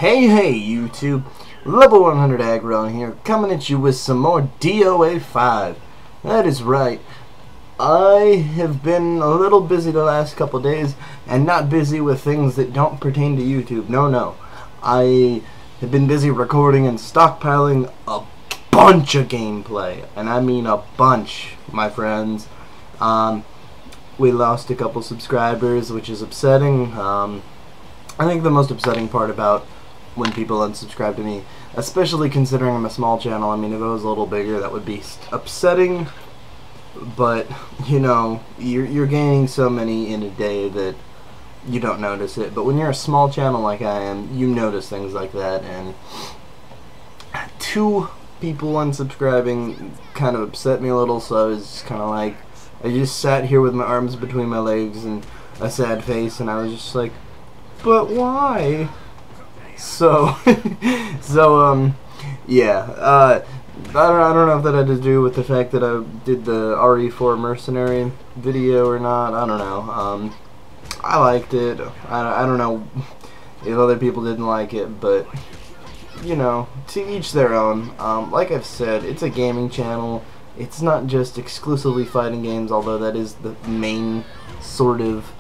Hey YouTube, Level 100 Aggro here, coming at you with some more DOA 5. That is right, I have been a little busy the last couple days, and not busy with things that don't pertain to YouTube. No. I have been busy recording and stockpiling a bunch of gameplay, and I mean a bunch, my friends. We lost a couple subscribers, which is upsetting. I think the most upsetting part about when people unsubscribe to me, especially considering I'm a small channel, I mean, if it was a little bigger, that would be upsetting, but, you know, you're gaining so many in a day that you don't notice it. But when you're a small channel like I am, you notice things like that, and 2 people unsubscribing kind of upset me a little, so I was just kind of like, I just sat here with my arms between my legs and a sad face, and I was just like, but why? So, yeah, I don't know if that had to do with the fact that I did the RE4 Mercenary video or not. I don't know. I liked it. I don't know if other people didn't like it, but, you know, to each their own. Like I've said, it's a gaming channel. It's not just exclusively fighting games, although that is the main sort of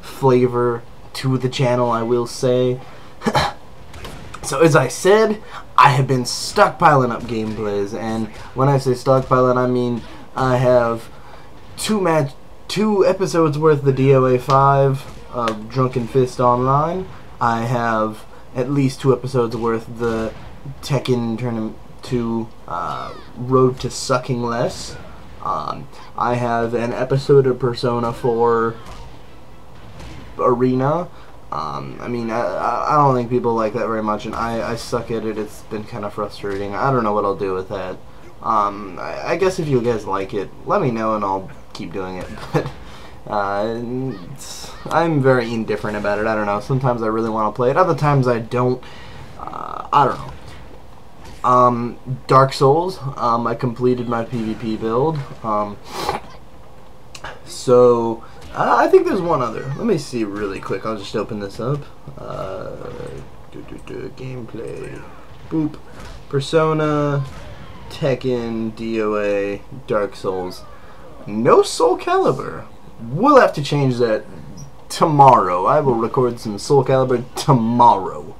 flavor to the channel, I will say. So as I said, I have been stockpiling up gameplays, and when I say stockpiling, I mean I have 2 episodes worth of the DOA 5 of Drunken Online. I have at least 2 episodes worth of the Tekken Tournament 2 Road to Sucking Less. I have an episode of Persona 4 Arena. I mean, I don't think people like that very much, and I suck at it. It's been kind of frustrating. I don't know what I'll do with that. I guess if you guys like it, let me know and I'll keep doing it. But I'm very indifferent about it. I don't know. Sometimes I really want to play it. Other times I don't. I don't know. Dark Souls. I completed my PvP build. So I think there's one other. Let me see really quick. I'll just open this up. Gameplay. Boop. Persona, Tekken, DOA, Dark Souls. No Soul Calibur. We'll have to change that tomorrow. I will record some Soul Calibur tomorrow.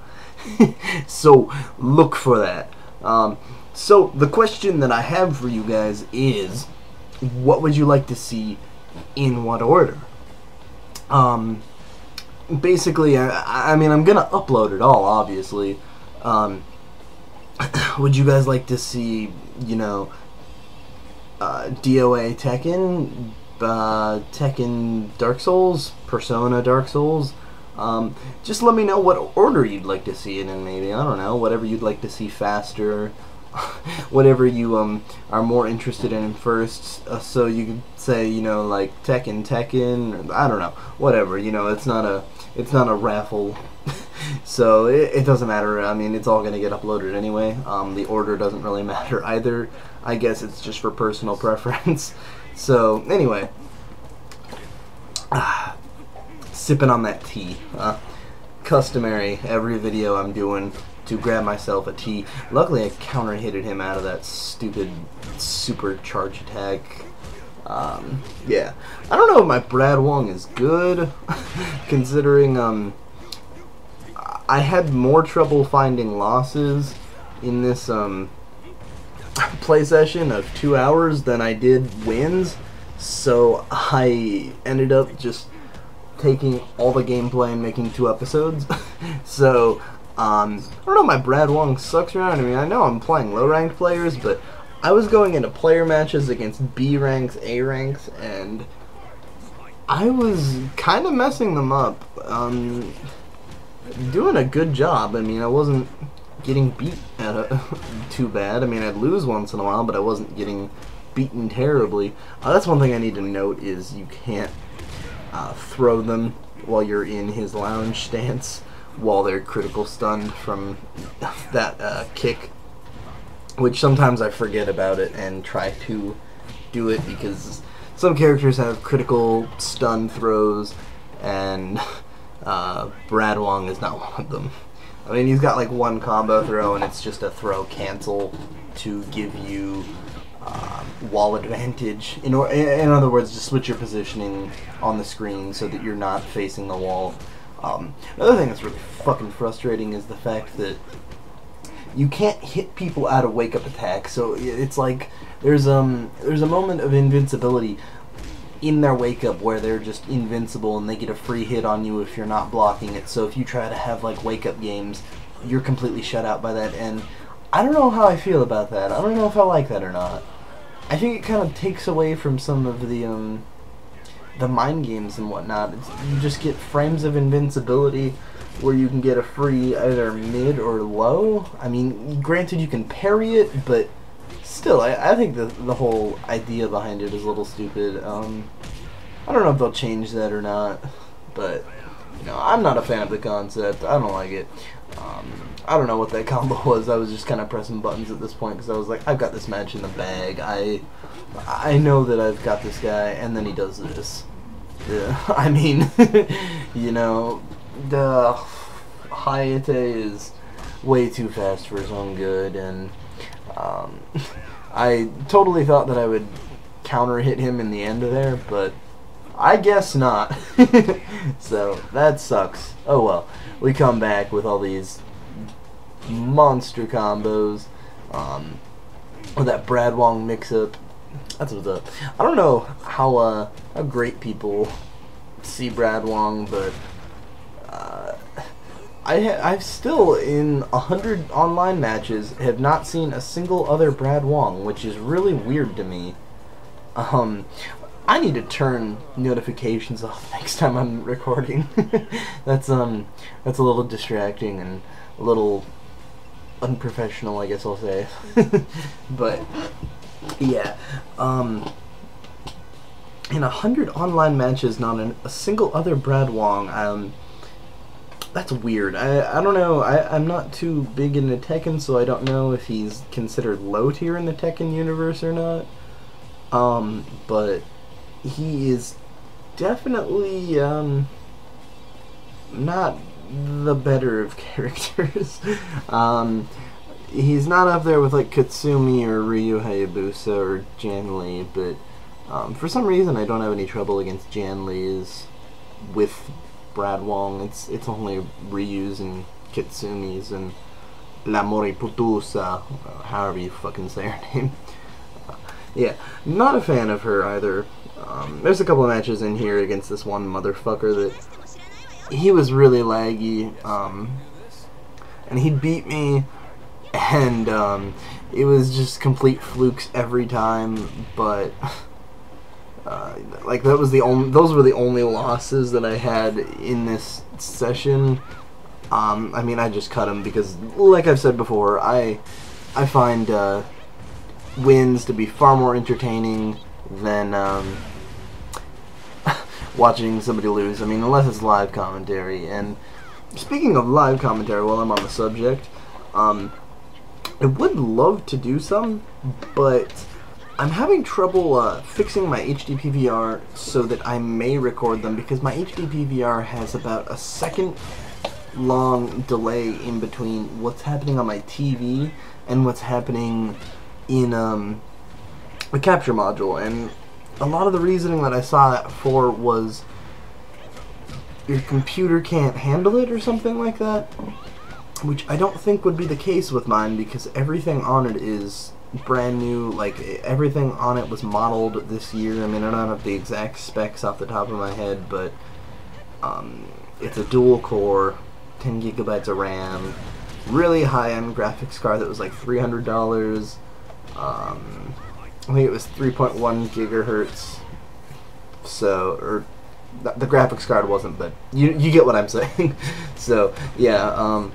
So look for that. So the question that I have for you guys is, what would you like to see in what order? Basically, I mean, I'm gonna upload it all, obviously. Would you guys like to see, you know, DOA Tekken, Tekken Dark Souls, Persona Dark Souls? Just let me know what order you'd like to see it in, maybe. I don't know, whatever you'd like to see faster. Whatever you are more interested in first, so you could say, you know, like Tekken, I don't know, whatever. You know, it's not a raffle, so it doesn't matter. I mean, it's all gonna get uploaded anyway. The order doesn't really matter either. I guess it's just for personal preference. So anyway, sipping on that tea. Customary, every video I'm doing, to grab myself a tea. Luckily, I counter-hitted him out of that stupid supercharge attack. Yeah. I don't know if my Brad Wong is good, considering, I had more trouble finding losses in this, play session of 2 hours than I did wins, so I ended up just taking all the gameplay and making 2 episodes. So, I don't know, my Brad Wong sucks around. I mean, I know I'm playing low-ranked players, but I was going into player matches against B ranks, A ranks, and I was kind of messing them up. Doing a good job. I mean, I wasn't getting beat too bad. I mean, I'd lose once in a while, but I wasn't getting beaten terribly. That's one thing I need to note, is you can't throw them while you're in his lounge stance, while they're critical stunned from that kick, which sometimes I forget about it and try to do it, because some characters have critical stun throws, and Brad Wong is not one of them. I mean, he's got like one combo throw, and it's just a throw cancel to give you wall advantage. In other words, just switch your positioning on the screen so that you're not facing the wall. Another thing that's really fucking frustrating is the fact that you can't hit people out of wake-up attack. So it's like there's a moment of invincibility in their wake-up where they're just invincible and they get a free hit on you if you're not blocking it. So if you try to have like wake-up games, you're completely shut out by that, and I don't know how I feel about that. I don't know if I like that or not. I think it kind of takes away from some of the mind games and whatnot. You just get frames of invincibility where you can get a free either mid or low. I mean, granted you can parry it, but still, I think the whole idea behind it is a little stupid. I don't know if they'll change that or not, but you know, I'm not a fan of the concept. I don't like it. I don't know what that combo was. I was just kind of pressing buttons at this point because I was like, I've got this match in the bag. I know that I've got this guy, and then he does this. Yeah, I mean, you know, the Hayate is way too fast for his own good, and I totally thought that I would counter hit him in the end of there, but I guess not. So that sucks. Oh well. We come back with all these monster combos. With that Brad Wong mix-up. That's what's up. I don't know how great people see Brad Wong, but I've still, in 100 online matches, have not seen a single other Brad Wong, which is really weird to me. I need to turn notifications off next time I'm recording. That's a little distracting and a little unprofessional, I guess I'll say. But yeah, in 100 online matches, not a single other Brad Wong. That's weird. I don't know. I'm not too big into Tekken, so I don't know if he's considered low tier in the Tekken universe or not. But he is definitely not the better of characters. He's not up there with like Katsumi or Ryu Hayabusa or Jan Lee, but for some reason I don't have any trouble against Jan Lee's with Brad Wong. It's only Ryu's and Katsumi's and La Moriputusa, however you fucking say her name. Yeah, not a fan of her either. There's a couple of matches in here against this one motherfucker that he was really laggy, and he'd beat me, and it was just complete flukes every time. But like those were the only losses that I had in this session. I mean, I just cut him because, like I've said before, I find wins to be far more entertaining than watching somebody lose. I mean, unless it's live commentary. And speaking of live commentary, while I'm on the subject, I would love to do some, but I'm having trouble fixing my HD PVR so that I may record them, because my HD PVR has about a second long delay in between what's happening on my TV and what's happening in the capture module. And a lot of the reasoning that I saw that for was your computer can't handle it or something like that, which I don't think would be the case with mine, because everything on it is brand new. Like, everything on it was modeled this year. I mean, I don't have the exact specs off the top of my head, but it's a dual core, 10 gigabytes of RAM, really high-end graphics card that was like $300. I think it was 3.1 gigahertz. So, or the graphics card wasn't, but you get what I'm saying. So yeah,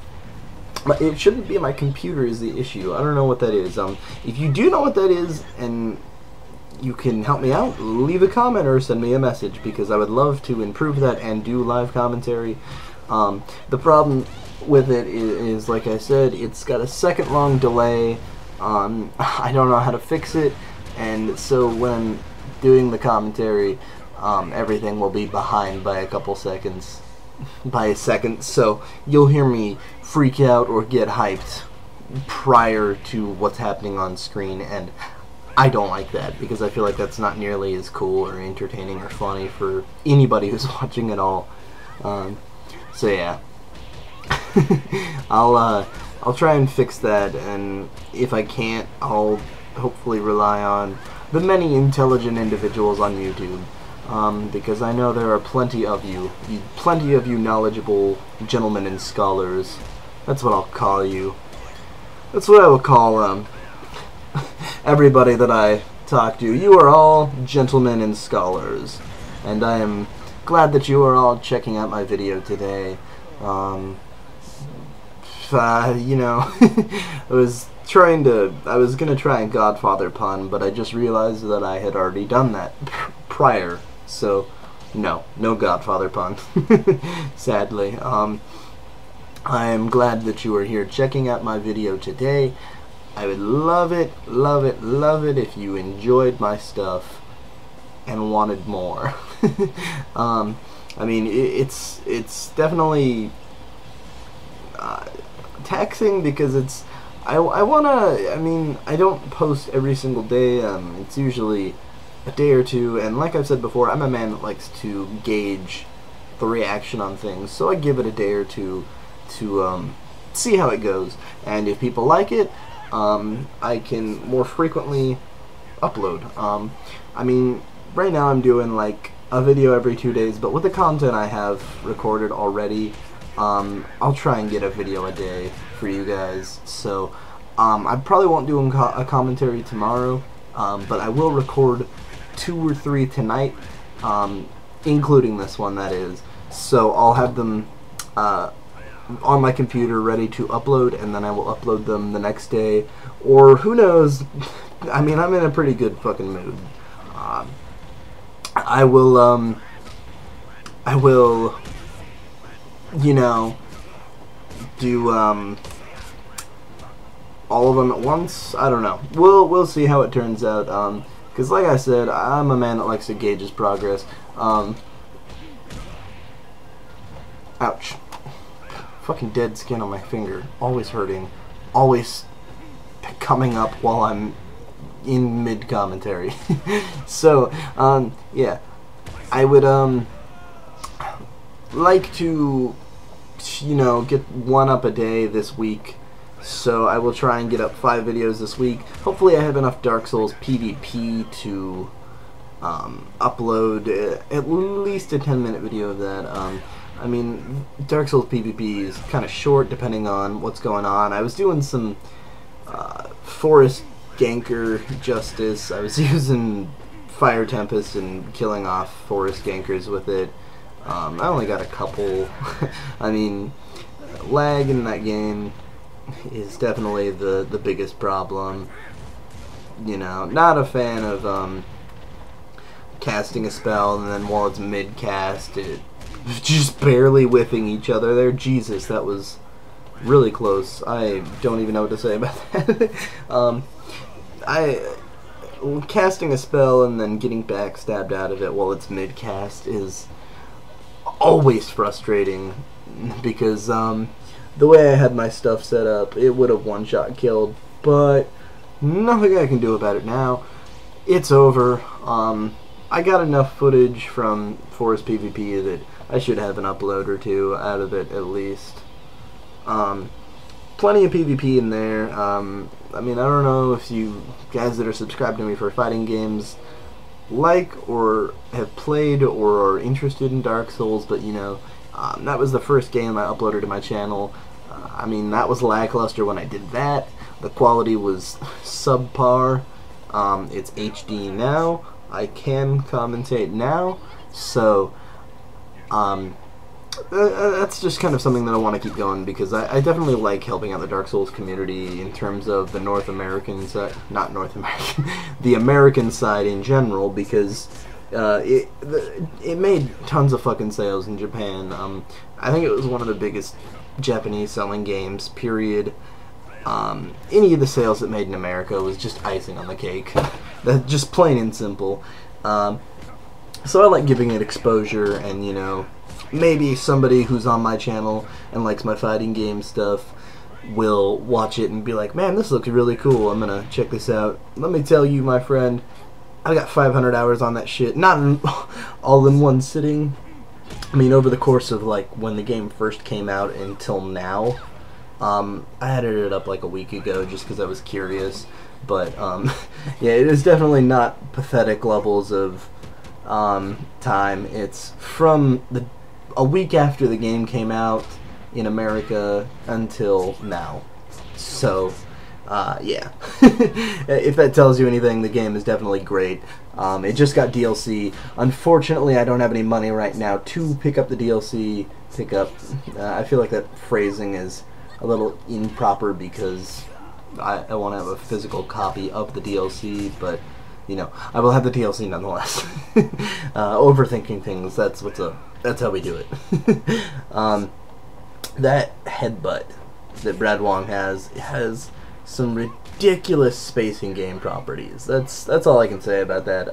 it shouldn't be my computer is the issue. I don't know what that is. If you do know what that is and you can help me out, leave a comment or send me a message, because I would love to improve that and do live commentary. The problem with it is, like I said, it's got a second long delay. I don't know how to fix it, and so when doing the commentary, everything will be behind by a couple seconds. by a second, so you'll hear me freak out or get hyped prior to what's happening on screen, and I don't like that because I feel like that's not nearly as cool or entertaining or funny for anybody who's watching at all. So yeah, I'll try and fix that, and if I can't, I'll hopefully rely on the many intelligent individuals on YouTube, because I know there are plenty of you knowledgeable gentlemen and scholars. That's what I'll call you. That's what I will call everybody that I talk to. You are all gentlemen and scholars, and I am glad that you are all checking out my video today. You know, I was gonna try a Godfather pun, but I just realized that I had already done that prior, so no Godfather pun, sadly. I am glad that you are here checking out my video today. I would love it if you enjoyed my stuff and wanted more. I mean, it's definitely taxing because I don't post every single day. It's usually a day or two, and like I've said before, I'm a man that likes to gauge the reaction on things, so I give it a day or two to see how it goes, and if people like it, I can more frequently upload. I mean, right now I'm doing like a video every 2 days, but with the content I have recorded already, I'll try and get a video a day for you guys. So I probably won't do a commentary tomorrow, but I will record 2 or 3 tonight, including this one, that is. So I'll have them on my computer ready to upload, and then I will upload them the next day, or who knows. I mean, I'm in a pretty good fucking mood. I will you know, do all of them at once. I don't know. We'll see how it turns out. Because like I said, I'm a man that likes to gauge his progress. Ouch. Fucking dead skin on my finger. Always hurting. Always coming up while I'm in mid-commentary. So, yeah. I would, like to, you know, get 1 up a day this week. So I will try and get up 5 videos this week. Hopefully I have enough Dark Souls PvP to upload at least a 10-minute video of that. I mean, Dark Souls PvP is kind of short depending on what's going on. I was doing some Forest Ganker Justice. I was using Fire Tempest and killing off Forest Gankers with it. I only got a couple. I mean, lag in that game is definitely the biggest problem. You know, not a fan of casting a spell and then while it's mid-cast, it just barely whiffing each other there. Jesus, that was really close. I don't even know what to say about that. Casting a spell and then getting backstabbed out of it while it's mid-cast is always frustrating, because the way I had my stuff set up, it would have one-shot killed, but nothing I can do about it now. It's over. I got enough footage from Forest PvP that I should have an upload or 2 out of it at least. Plenty of PvP in there. I mean, I don't know if you guys that are subscribed to me for fighting games like or have played or are interested in Dark Souls, but you know, that was the first game I uploaded to my channel. I mean, that was lackluster when I did that. The quality was subpar. It's HD now. I can commentate now, so that's just kind of something that I want to keep going, because I definitely like helping out the Dark Souls community in terms of the North American side, not North American, the American side in general, because it made tons of fucking sales in Japan. I think it was one of the biggest Japanese selling games, period. Any of the sales it made in America was just icing on the cake. That's just plain and simple. So I like giving it exposure and, you know, maybe somebody who's on my channel and likes my fighting game stuff will watch it and be like, man, this looks really cool, I'm gonna check this out. Let me tell you, my friend, I got 500 hours on that shit, not in, all in one sitting. I mean, over the course of like when the game first came out until now. I added it up like a week ago just because I was curious, but yeah, it is definitely not pathetic levels of time. It's from a week after the game came out in America until now. So yeah, if that tells you anything, the game is definitely great. It just got DLC. Unfortunately, I don't have any money right now to pick up the DLC. I feel like that phrasing is a little improper because I want to have a physical copy of the DLC, but you know, I will have the DLC nonetheless. Overthinking things, that's what's up. That's how we do it. That headbutt that Brad Wong has some ridiculous spacing game properties. That's all I can say about that.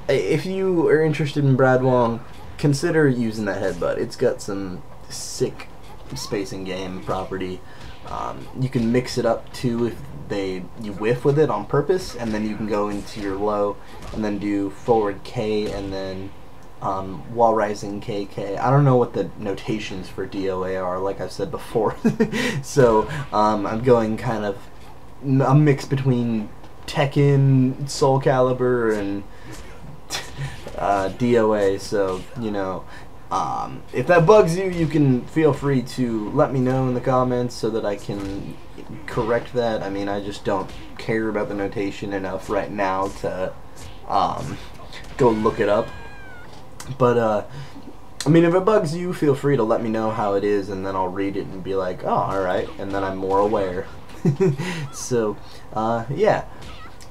If you are interested in Brad Wong, consider using that headbutt. It's got some sick spacing game property. You can mix it up too if you whiff with it on purpose, and then you can go into your low and then do forward K and then while rising KK. I don't know what the notations for DOA are, like I've said before. So I'm going kind of a mix between Tekken, Soul Calibur, and DOA, so you know, if that bugs you, you can feel free to let me know in the comments so that I can correct that. I mean, I just don't care about the notation enough right now to go look it up. But I mean, if it bugs you, feel free to let me know how it is, and then I'll read it and be like, oh, alright, and then I'm more aware. So, yeah.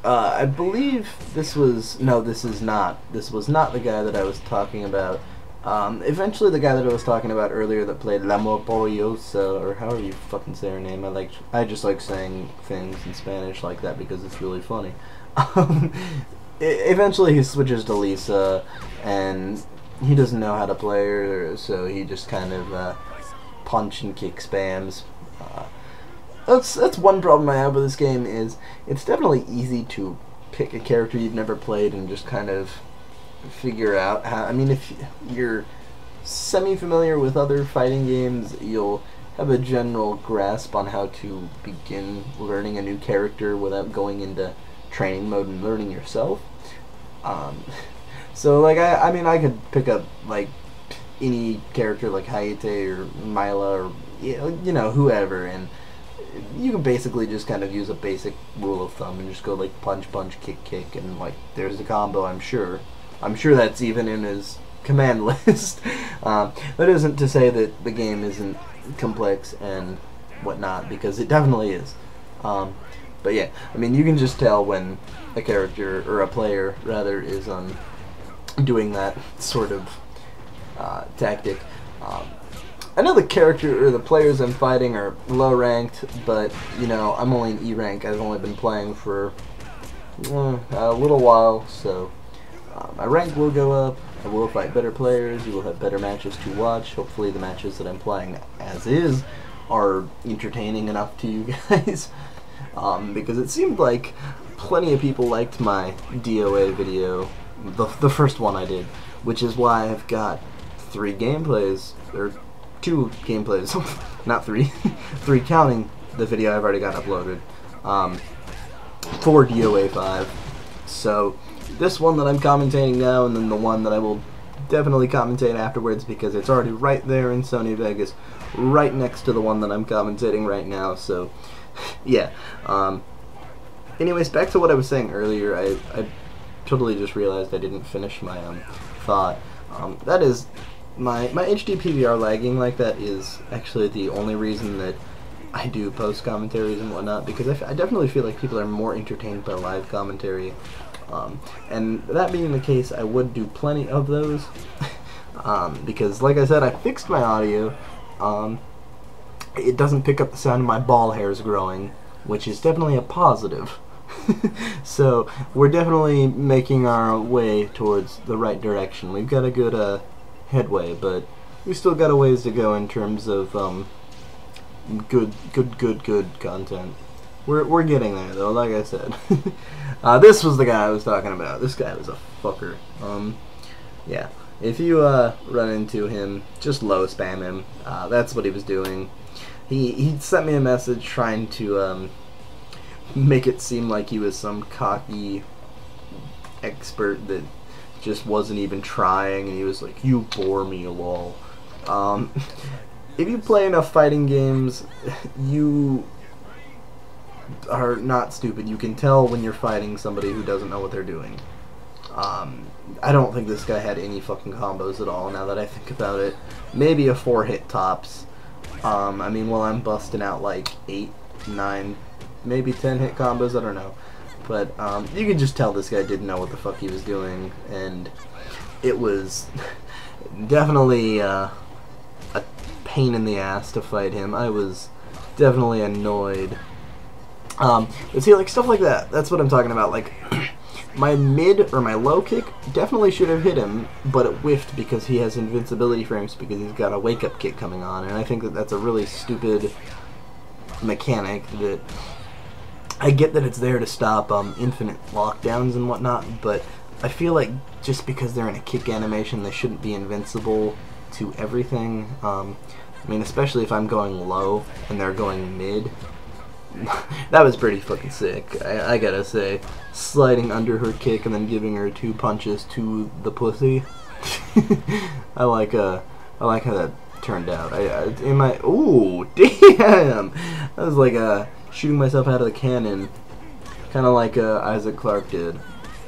I believe this was not the guy that I was talking about. Eventually the guy that I was talking about earlier that played La Moporiosa, or however you fucking say her name. I just like saying things in Spanish like that because it's really funny. Eventually he switches to Lisa, and he doesn't know how to play her, so he just kind of punch and kick spams. That's one problem I have with this game, is it's definitely easy to pick a character you've never played and just kind of figure out how. I mean, if you're semi-familiar with other fighting games, you'll have a general grasp on how to begin learning a new character without going into training mode and learning yourself. So like I mean, I could pick up like any character like Hayate or Mila or you know, whoever, and you can basically just kind of use a basic rule of thumb and just go like punch, punch, kick, kick, and like there's the combo. I'm sure that's even in his command list. That isn't to say that the game isn't complex and whatnot, because it definitely is. But yeah, I mean, you can just tell when a character, or a player rather, is doing that sort of tactic. I know the character or the players I'm fighting are low ranked, but you know, I'm only in E rank. I've only been playing for a little while, so my rank will go up. I will fight better players. You will have better matches to watch. Hopefully the matches that I'm playing as is are entertaining enough to you guys. Because it seemed like plenty of people liked my DOA video, the first one I did, which is why I've got 3 gameplays, or 2 gameplays, not 3, 3 counting the video I've already got uploaded, for DOA 5. So this one that I'm commentating now, and then the one that I will definitely commentate afterwards, because it's already right there in Sony Vegas, right next to the one that I'm commentating right now. So yeah. Anyways, back to what I was saying earlier. I totally just realized I didn't finish my thought. That is, my HD PVR lagging like that is actually the only reason that I do post commentaries and whatnot, because I definitely feel like people are more entertained by live commentary. And that being the case, I would do plenty of those. Because like I said, I fixed my audio. It doesn't pick up the sound of my ball hairs growing, which is definitely a positive. So we're definitely making our way towards the right direction. We've got a good headway, but we still got a ways to go in terms of good content. We're getting there though. Like I said, this was the guy I was talking about. This guy was a fucker. Yeah. If you run into him, just low spam him. That's what he was doing. He sent me a message trying to make it seem like he was some cocky expert that just wasn't even trying, and he was like, "You bore me, lol." If you play enough fighting games, you are not stupid. You can tell when you're fighting somebody who doesn't know what they're doing. I don't think this guy had any fucking combos at all, now that I think about it. Maybe a 4-hit tops. I mean, while I'm busting out like 8, 9, maybe 10-hit combos, I don't know. But you can just tell this guy didn't know what the fuck he was doing, and it was definitely a pain in the ass to fight him. I was definitely annoyed. But see, like, stuff like that, that's what I'm talking about. Like, my mid or my low kick definitely should have hit him, but it whiffed because he has invincibility frames because he's got a wake-up kick coming on, and I think that that's a really stupid mechanic. That I get that it's there to stop infinite lockdowns and whatnot, but I feel like just because they're in a kick animation, they shouldn't be invincible to everything. I mean, especially if I'm going low and they're going mid. That was pretty fucking sick, I gotta say. Sliding under her kick and then giving her 2 punches to the pussy. I like how that turned out. Ooh, damn! That was like shooting myself out of the cannon, kind of like Isaac Clarke did.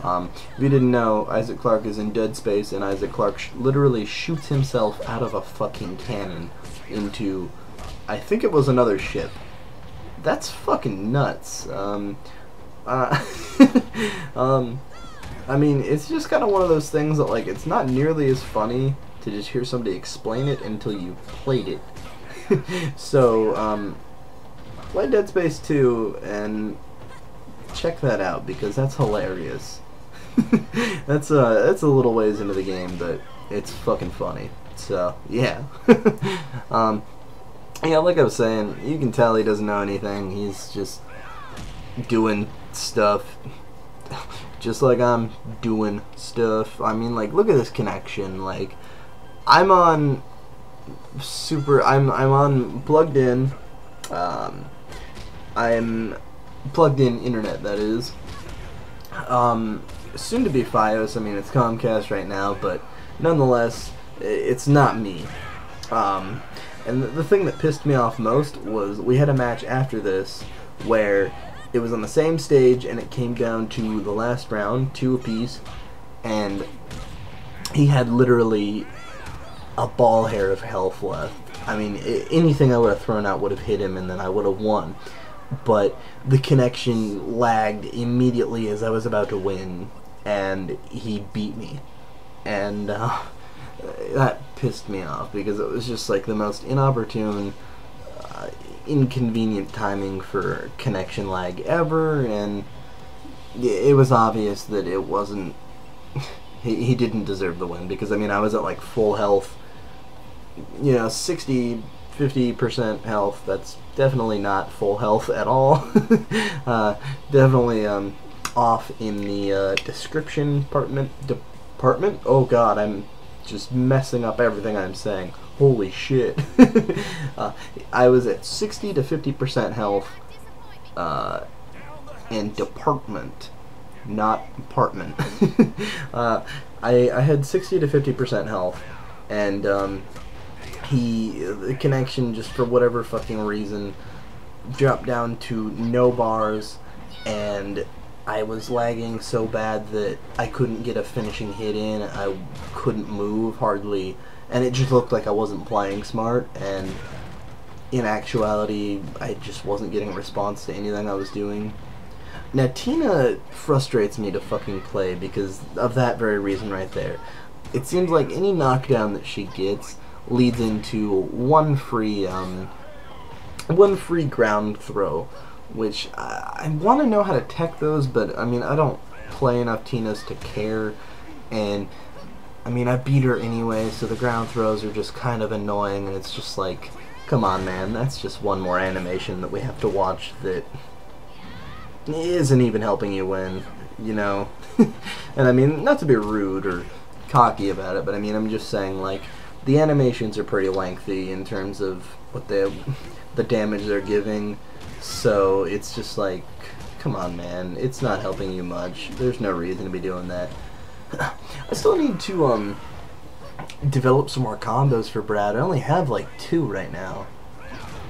If you didn't know, Isaac Clarke is in Dead Space, and Isaac Clarke literally shoots himself out of a fucking cannon into, I think it was another ship. That's fucking nuts. I mean, it's just kind of one of those things that, like, it's not nearly as funny to just hear somebody explain it until you played it. So, play Dead Space 2 and check that out, because that's hilarious. That's a little ways into the game, but it's fucking funny. So, yeah. Yeah, like I was saying, you can tell he doesn't know anything. He's just doing stuff. Just like I'm doing stuff. I mean, like, look at this connection. Like, I'm on plugged in. I'm plugged in internet, that is. Soon to be FiOS. I mean, it's Comcast right now, but nonetheless, it's not me. And the thing that pissed me off most was we had a match after this where it was on the same stage and it came down to the last round, 2 apiece, and he had literally a ball hair of health left. I mean, anything I would have thrown out would have hit him and then I would have won. But the connection lagged immediately as I was about to win, and he beat me. And that pissed me off because it was just like the most inopportune, inconvenient timing for connection lag ever, and it was obvious that it wasn't, he didn't deserve the win, because I mean, I was at like full health, you know, 50% health. That's definitely not full health at all. Definitely off in the description department. Oh god, I'm just messing up everything I'm saying. Holy shit. I was at 60 to 50% health in department, not apartment. I had 60 to 50% health, and the connection, just for whatever fucking reason, dropped down to no bars, and I was lagging so bad that I couldn't get a finishing hit in. I couldn't move hardly, and it just looked like I wasn't playing smart, and in actuality I just wasn't getting a response to anything I was doing. Now, Tina frustrates me to fucking play because of that very reason right there. It seems like any knockdown that she gets leads into one free ground throw, which I want to know how to tech those, but I mean, I don't play enough Tinas to care, and I mean, I beat her anyway, so the ground throws are just kind of annoying, and it's just like, come on, man, that's just one more animation that we have to watch that isn't even helping you win, you know? And I mean, not to be rude or cocky about it, but I mean, I'm just saying, like, the animations are pretty lengthy in terms of what the damage they're giving, so it's just like, come on, man, it's not helping you much. There's no reason to be doing that. I still need to develop some more combos for Brad. I only have like 2 right now.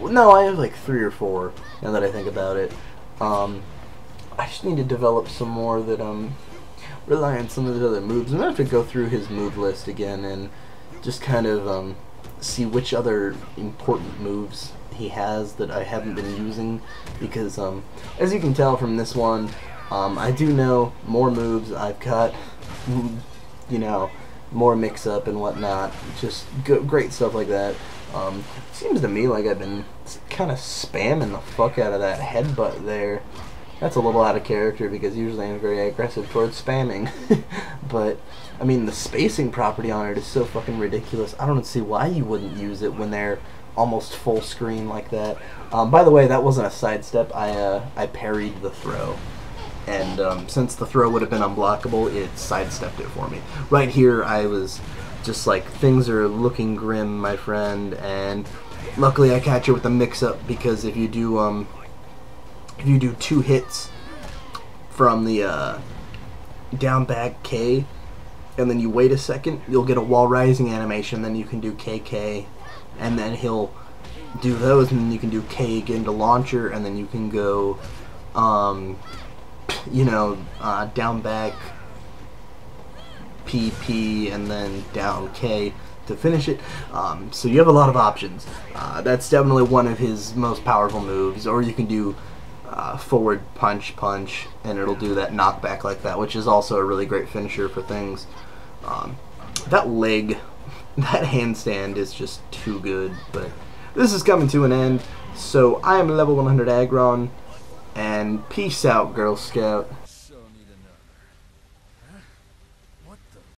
No, I have like 3 or 4 now that I think about it. I just need to develop some more that rely on some of the other moves. I'm gonna have to go through his move list again and just kind of see which other important moves he has that I haven't been using, because as you can tell from this one, I do know more moves. I've got, you know, more mix-up and whatnot, just great stuff like that. Seems to me like I've been kind of spamming the fuck out of that headbutt there. That's a little out of character because usually I'm very aggressive towards spamming. But, I mean, the spacing property on it is so fucking ridiculous. I don't see why you wouldn't use it when they're almost full screen like that. By the way, that wasn't a sidestep. I parried the throw. And since the throw would have been unblockable, it sidestepped it for me. Right here, I was just like, things are looking grim, my friend, and luckily I catch it with a mix-up, because if you do 2 hits from the down back K, and then you wait a second, you'll get a wall rising animation, then you can do KK, and then he'll do those, and then you can do K again to launcher, and then you can go, you know, down back PP, and then down K to finish it. So you have a lot of options. That's definitely one of his most powerful moves. Or you can do forward punch, and it'll do that knockback like that, which is also a really great finisher for things. That leg, that handstand is just too good. But this is coming to an end. So I am level 100 Agron, and peace out, Girl Scout.